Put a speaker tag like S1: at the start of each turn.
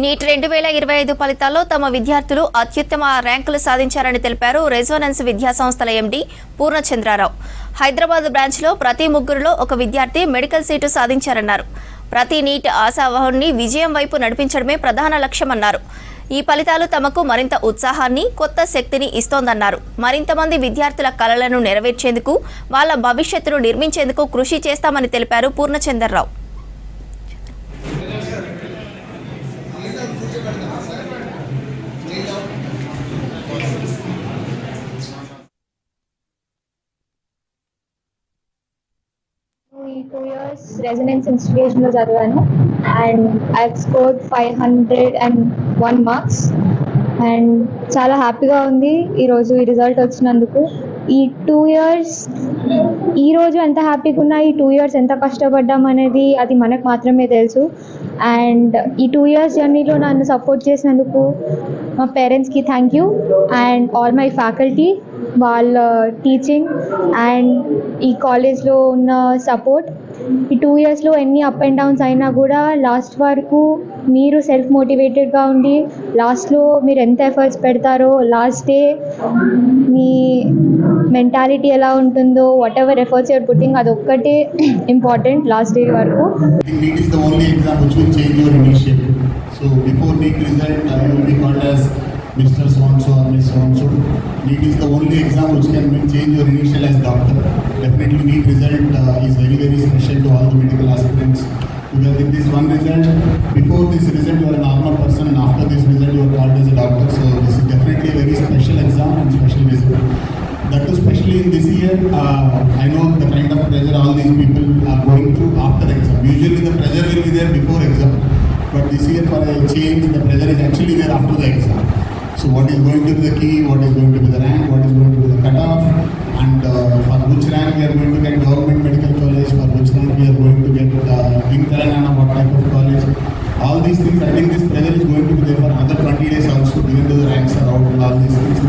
S1: Neat 2025 ఫలితాల్లో తమ విద్యార్థులు అత్యుత్తమ ర్యాంకులు సాధించారని తెలిపారు రెజోనెన్స్ విద్యా సంస్థల ఎండీ పూర్ణచంద్రరావు. హైదరాబాద్ బ్రాంచ్లో ప్రతి ముగ్గురులో ఒక విద్యార్థి మెడికల్ సీటు సాధించారన్నారు. ప్రతి నీట్ ఆశావహుడిని విజయం వైపు నడిపించడమే ప్రధాన లక్ష్యమన్నారు. ఈ ఫలితాలు తమకు మరింత ఉత్సాహాన్ని, కొత్త శక్తిని ఇస్తోందన్నారు. మరింత మంది విద్యార్థుల కలలను నెరవేర్చేందుకు, వాళ్ళ భవిష్యత్తును నిర్మించేందుకు కృషి చేస్తామని తెలిపారు పూర్ణచంద్రరావు.
S2: ఈ 2 years రెసిడెన్స్ ఇన్స్టిట్యూషన్లో చదివాను and I scored 501 marks and చాలా హ్యాపీగా ఉంది ఈరోజు ఈ రిజల్ట్ వచ్చినందుకు. ఈ 2 years ఈరోజు ఎంత హ్యాపీగా ఉన్నా, ఈ 2 years ఎంత కష్టపడ్డాం అనేది అది మనకు మాత్రమే తెలుసు. అండ్ ఈ 2 years జర్నీలో నన్ను సపోర్ట్ చేసినందుకు మా పేరెంట్స్కి thank you and all my faculty, వాళ్ళ టీచింగ్ అండ్ ఈ కాలేజ్లో ఉన్న సపోర్ట్. ఈ 2 yearsలో ఎన్ని అప్ అండ్ డౌన్స్ అయినా కూడా లాస్ట్ వరకు మీరు సెల్ఫ్ మోటివేటెడ్గా ఉండి లాస్ట్లో మీరు ఎంత ఎఫర్ట్స్ పెడతారో, లాస్ట్ డే మీ మెంటాలిటీ ఎలా ఉంటుందో, whatever efforts you're putting, అది ఒక్కటే ఇంపార్టెంట్ లాస్ట్ డే వరకు.
S3: NEET is the only exam which will change your initiative. So before NEET result, you will be called as Mr. So-and-so or Miss So-and-so. NEET is the only exam which can change your initial as doctor. Definitely NEET result is very, very special to all the medical aspirants. Because with this one result, before this result you are a normal person and after this result you are called as a doctor. So this is definitely a very special exam and special result. That too especially in this year, I know the kind of pressure all these people are going through after exam. Usually the pressure will be there before exam. But this year for a change, the pressure is actually there after the exam. So what is going to be the key, what is going to be the rank, what is going to be the cutoff, and for which rank we are going to get government medical college, for which rank we are going to get in Telangana, what type of college. All these things, I think this pressure is going to be there for another 20 days also, even though the ranks are out and all these things.